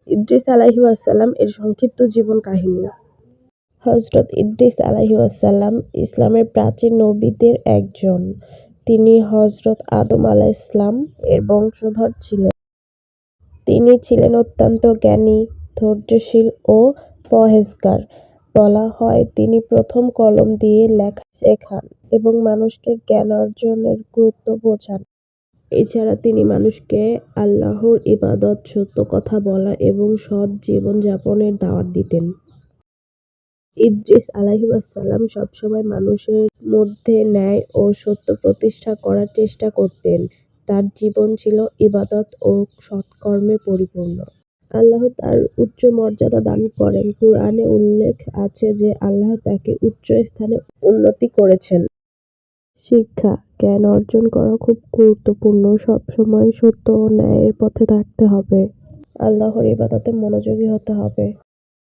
ইদ্রিস আলাইহিস সালাম এর সংক্ষিপ্ত জীবন কাহিনী। হযরত ইদ্রিস আলাইহিস সালাম ইসলামের প্রাচীন নবীদের একজন। তিনি হযরত আদম আলাইহিস সালাম এর বংশধর ছিলেন। তিনি ছিলেন অত্যন্ত জ্ঞানী, ধৈর্যশীল ও পরহেজগার। বলা হয় তিনি প্রথম কলম দিয়ে লেখা শেখান এবং মানুষকে জ্ঞান অর্জনের গুরুত্ব বোঝান। এছাড়া তিনি মানুষকে আল্লাহর ইবাদত, সত্য কথা বলা এবং সৎ জীবন যাপনের দাওয়াত দিতেন। ইদ্রিস আলাইহিস সালাম সবসময় মানুষের মধ্যে ন্যায় ও সত্য প্রতিষ্ঠা করার চেষ্টা করতেন। তার জীবন ছিল ইবাদত ও সৎকর্মে পরিপূর্ণ। আল্লাহ তার উচ্চ মর্যাদা দান করেন। কুরআনে উল্লেখ আছে যে আল্লাহ তাকে উচ্চ স্থানে উন্নতি করেছেন। শিক্ষা: জ্ঞান অর্জন করা খুব গুরুত্বপূর্ণ। সবসময় সত্য ও ন্যায়ের পথে থাকতে হবে। আল্লাহর ইবাদতে মনোযোগী হতে হবে।